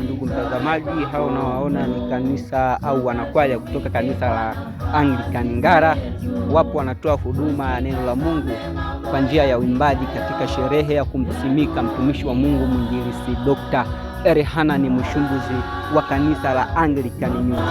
Ndugu mtazamaji, hao unaowaona ni kanisa au wanakwaya kutoka kanisa la Anglican Ngara. Wapo wanatoa huduma ya neno la Mungu kwa njia ya uimbaji katika sherehe ya kumsimika mtumishi wa Mungu mwinjilisti Dr. Elhanani Mushumbuzi wa kanisa la Anglican Nyundo.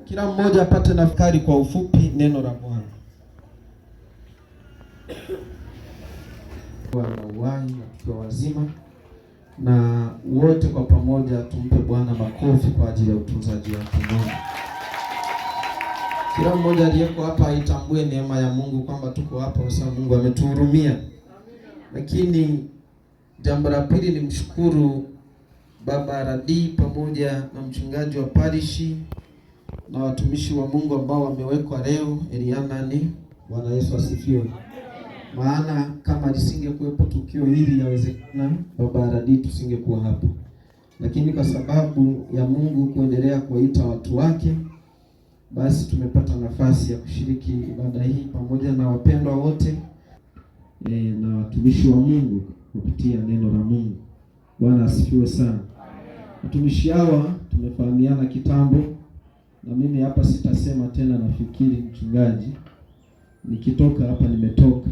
Kila mmoja apate nafakari kwa ufupi neno la Bwana. Kwa uhai kwa wazima na wote kwa pamoja tumpe Bwana makofi kwa ajili ya utunzaji wake mwema. Kila mmoja aliyeko hapa aitambue neema ya Mungu kwamba tuko hapa kwa sababu Mungu ametuhurumia. Lakini jambo la pili ni mshukuru Baba Radi pamoja na mchungaji wa parishi na watumishi wa Mungu ambao wamewekwa leo. Elhanani, Bwana Yesu asifiwe. Maana kama lisingekuwepo tukio hili yawezekana Baba Radi tusingekuwa hapa. Lakini kwa sababu ya Mungu kuendelea kuwaita watu wake, basi tumepata nafasi ya kushiriki ibada hii pamoja na wapendwa wote na watumishi wa Mungu kupitia neno la Mungu. Bwana asifiwe sana. Watumishi hawa tumefahamiana kitambo, na mimi hapa sitasema tena, nafikiri mchungaji, nikitoka hapa nimetoka.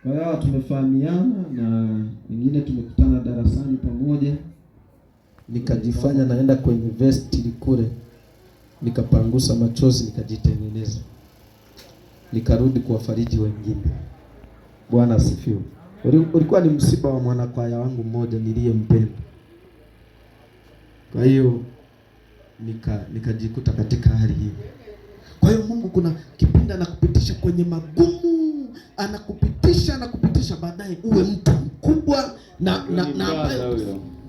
Kwa hiyo tumefahamiana na wengine tumekutana darasani pamoja, nikajifanya naenda kwenye university kule, nikapangusa machozi nikajitengeneza. nikarudi kuwafariji wengine. Bwana asifiwe. Ulikuwa ni msiba wa mwanakwaya wangu mmoja niliyempenda. Kwa hiyo nikajikuta katika hali hii. Kwa hiyo Mungu kuna kipindi anakupitisha kwenye magumu, anakupitisha baadaye uwe mtu mkubwa na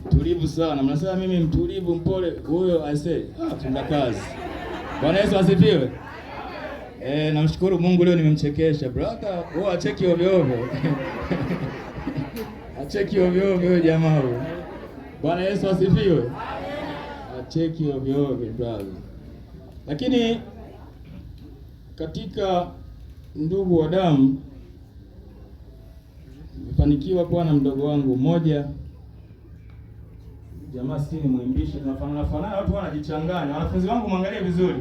tulivu sana. Mnasema mimi mtulivu mpole, huyo ase tunda kazi. Bwana Yesu asifiwe. Namshukuru Mungu leo nimemchekesha brother. Wewe acheki ovyo ovyo. Acheki ovyo ovyo jamaa huyo. Bwana Yesu asifiwe. Acheki ovyo ovyo brother. Lakini katika ndugu wa damu nimefanikiwa kuwa na mdogo wangu mmoja. Jamaa si ni muimbishi, tunafanana watu wanajichanganya. Wanafunzi wangu muangalie vizuri.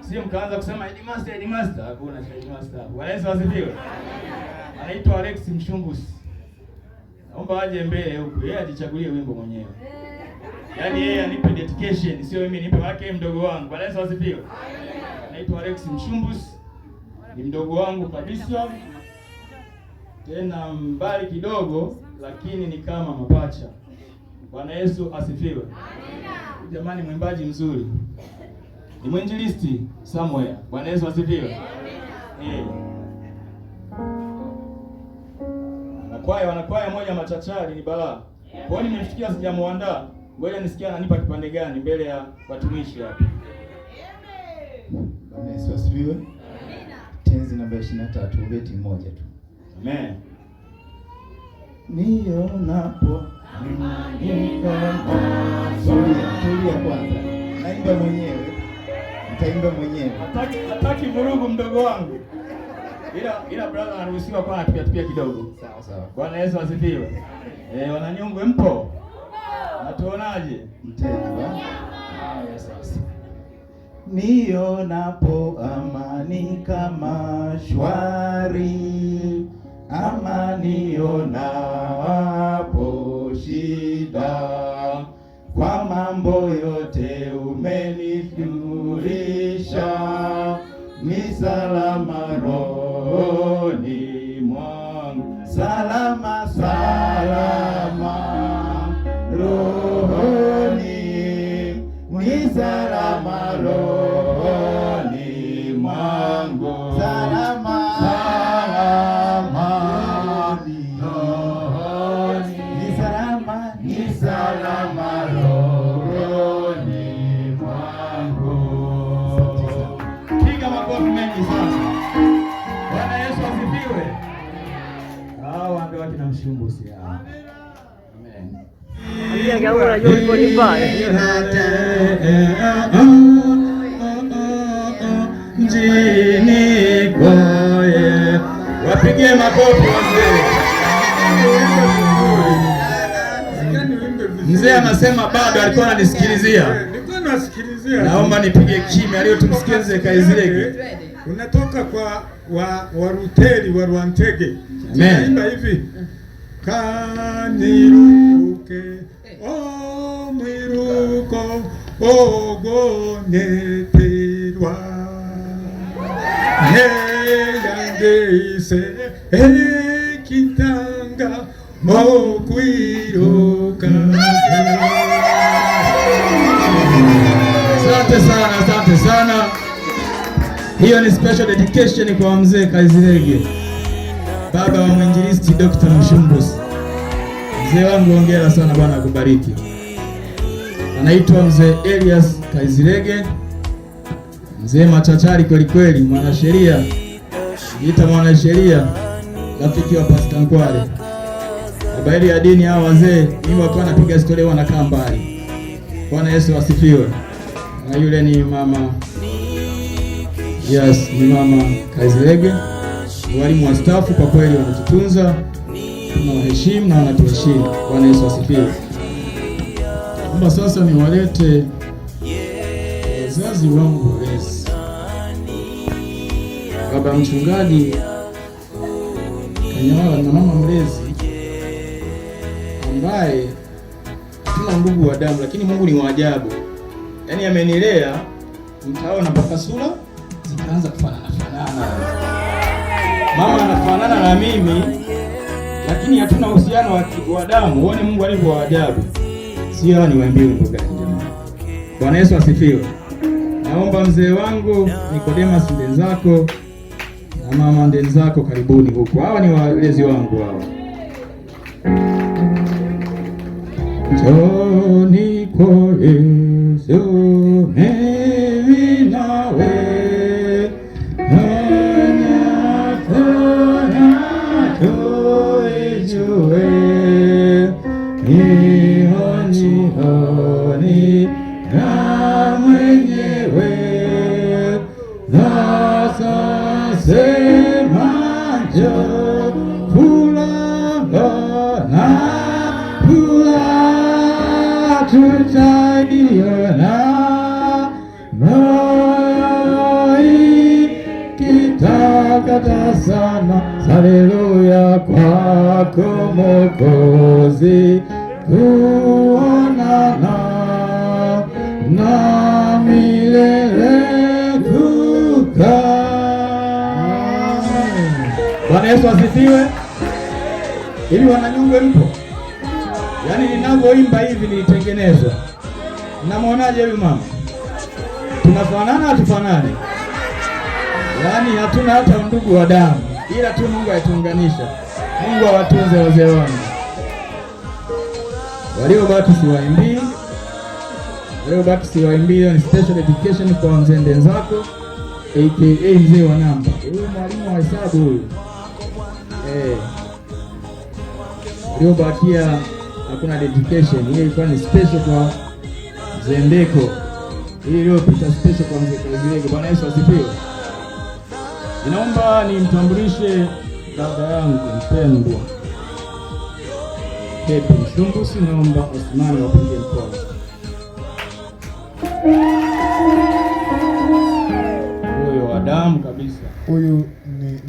Sio mkaanza kusema Edi Master, hakuna Edi Master. Bwana Yesu asifiwe. Anaitwa Alex Mshumbusi. Naomba aje mbele huko, yeye ajichagulie wimbo mwenyewe. Yaani yeye anipe dedication, sio mimi nipe wake mdogo wangu. Bwana Yesu asifiwe. Anaitwa Alex Mshumbusi. Ni mdogo wangu kabisa. Tena mbali kidogo lakini ni kama mapacha. Bwana Yesu asifiwe. Amina. Jamani mwimbaji mzuri. Ni mwinjilisti somewhere. Bwana Yesu asifiwe. Amina. Wanakwaya moja machachari ni balaa. Kwa hiyo nimefikia sijamuandaa. Ngoja nisikia ananipa kipande gani mbele ya watumishi hapa. Bwana Yesu asifiwe. Amina. Tenzi namba 23 beti moja tu. Amen. Nionapo tulia kwanza. Naimba mwenyewe. Nitaimba mwenyewe. Hataki vurugu mdogo wangu. Ila brother anaruhusiwa kwa anapiga kidogo. Sawa sawa. Bwana Yesu asifiwe. Wananyungwe mpo? Natuonaje? Mtenda. Haya sasa. Nionapo amani kama shwari, ama nionapo shida, kwa mambo yote umenifurisha, ni salama rohoni mwangu, salama rohoni, ni salama rohoni mwangu, salama rohoni, ni salama rohoni mwangu. Piga makofi mengi sana. Bwana Yesu asifiwe. Waambie watu na Mshumbusi hao. Amen. Mjini koye. Wapige makofi wazee. Mzee anasema bado alikuwa ananisikilizia. Nilikuwa nasikilizia. Naomba nipige kimya leo tumsikilize Kaizilege. Unatoka kwa Waruteli wa Rwantege. Amen. Hivi. Kaniruke o mwiruko ogoneterwa heyangeise ekitanga mokwiruka. Asante sana. Hiyo ni special dedication kwa mzee Kaizilege, baba wa mwinjilisti Dr. Mshumbusi. Mzee wangu hongera sana, Bwana akubariki. Anaitwa mzee Elias Kaizilege, mzee machachari kweli kweli, mwanasheria. Jiita mwanasheria, rafiki wa Pastor Nkwale. Habari ya dini hao wazee, mimi wako napiga story wanakaa mbali. Bwana Yesu asifiwe. Na yule ni mama, yes, ni mama Kaizilege. Walimu wa staff kwa kweli wanatutunza, tunawaheshimu na wanatuheshimu. Bwana Yesu asifiwe. Naomba sasa niwalete wazazi wangu walezi. Baba mchungaji Kanyawala na mama mlezi ambaye tuna ndugu wa damu, lakini Mungu ni wa ajabu. Yaani amenilea, mtaona mpaka sura zikaanza kufanana. mama anafanana na mimi, lakini hatuna uhusiano wa damu. Uone Mungu alivyo wa ajabu. Sio niwaambie wimbo gani jamani. Bwana Yesu asifiwe. Naomba mzee wangu Nicodemus Ndenzako na mama Ndenzako karibuni huko. Hawa ni walezi wangu hawa. Njoni kwa Yesu mimi nawe Nihoni na mwenyewe sasa sema njoo fulana tutaiona moyo kitakata sana. Haleluya kwako Mwokozi, kuonana na milele kukaa. Bwana Yesu asifiwe. Ili wananyungwe mpo, yaani ninavyoimba hivi nilitengenezwa. Mnamwonaje huyu mama? Tunafanana hatufanani? Yaani hatuna hata ndugu wa damu, ila tu Mungu aituunganisha. Mungu awatunze wazee wangu. Waliobaki siwaimbii, ni special education kwa mzee Ndenzako aka mzee wa namba. Huyu mwalimu wa hesabu huyu. Waliobakia hakuna dedication. Hii ilikuwa ni special kwa mzee Ndeko. Hii iliyopita special kwa mzee Kazilege. Bwana Yesu asifiwe. Ninaomba nimtambulishe dada yangu mpendwa Happy Mshumbusi. Naomba Osmani wapige mkono. Huyo wa damu kabisa. Huyu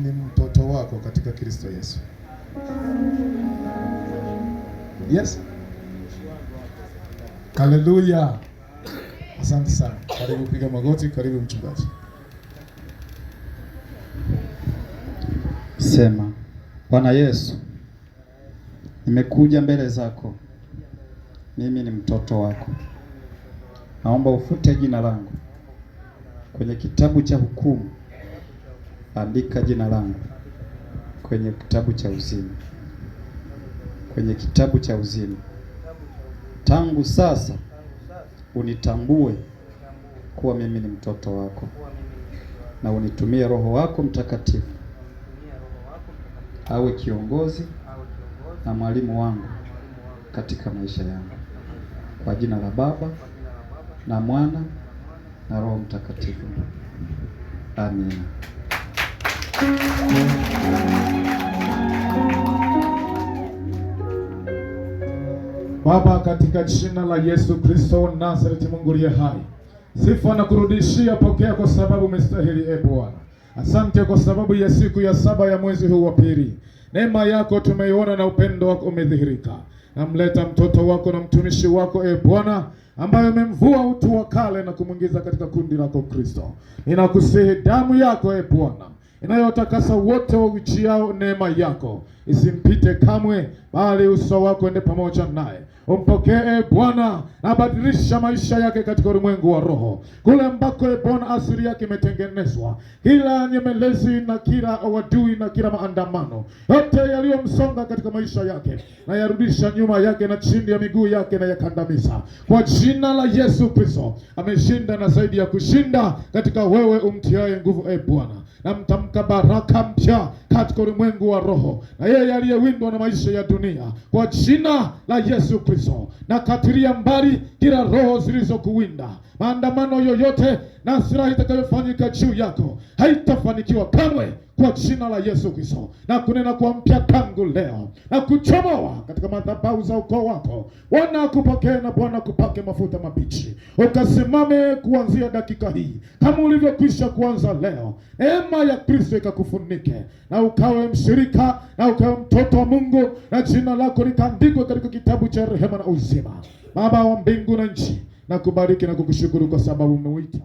ni mtoto wako katika Kristo Yesu. Yes. Haleluya. Asante sana. Karibu piga magoti, karibu mchungaji. Sema, Bwana Yesu, nimekuja mbele zako. Mimi ni mtoto wako. Naomba ufute jina langu kwenye kitabu cha hukumu. Andika jina langu kwenye kitabu cha uzima. Kwenye kitabu cha uzima. Tangu sasa unitambue kuwa mimi ni mtoto wako, na unitumie Roho wako Mtakatifu awe kiongozi na mwalimu wangu katika maisha yangu. Kwa jina la Baba na Mwana na Roho Mtakatifu. Amina. Baba, katika jina la Yesu Kristo wa Nazareti, Mungu aliye hai, sifa na kurudishia, pokea kwa sababu umestahili. Bwana, asante kwa sababu ya siku ya 7 ya mwezi huu wa pili. Neema yako tumeiona na upendo wako umedhihirika. Namleta mtoto wako na mtumishi wako Bwana, ambaye umemvua utu wa kale na kumwingiza katika kundi lako Kristo. Ninakusihi damu yako Bwana inayotakasa wote waujiao neema yako isimpite kamwe, bali uso wako ende pamoja naye. Umpokee Bwana na badilisha maisha yake katika ulimwengu wa roho, kule ambako Bwana asili yake imetengenezwa. Kila nyemelezi na kila wadui na kila maandamano yote yaliyomsonga katika maisha yake na yarudisha nyuma yake na chini ya miguu yake na yakandamiza kwa jina la Yesu Kristo. Ameshinda na zaidi ya kushinda katika wewe umtiaye nguvu Bwana. Na mtamka baraka mpya katika ulimwengu wa roho, na yeye aliyewindwa na maisha ya dunia kwa jina la Yesu Kristo. Na katilia mbali kila roho zilizokuwinda. Maandamano yoyote na silaha itakayofanyika juu yako haitafanikiwa kamwe kwa jina la Yesu Kristo. Na kunena kwa mpya tangu leo na kuchomoa katika madhabahu za ukoo wako. Bwana akupokee na Bwana kupake mafuta mabichi. Ukasimame kuanzia dakika hii kama ulivyokwisha kuanza leo. Neema ya Kristo ikakufunike na ukawe mshirika na ukawe mtoto wa Mungu, na jina lako likaandikwe katika kitabu cha rehema na uzima. Baba wa mbingu na nchi, na kubariki na kukushukuru kwa sababu umeuita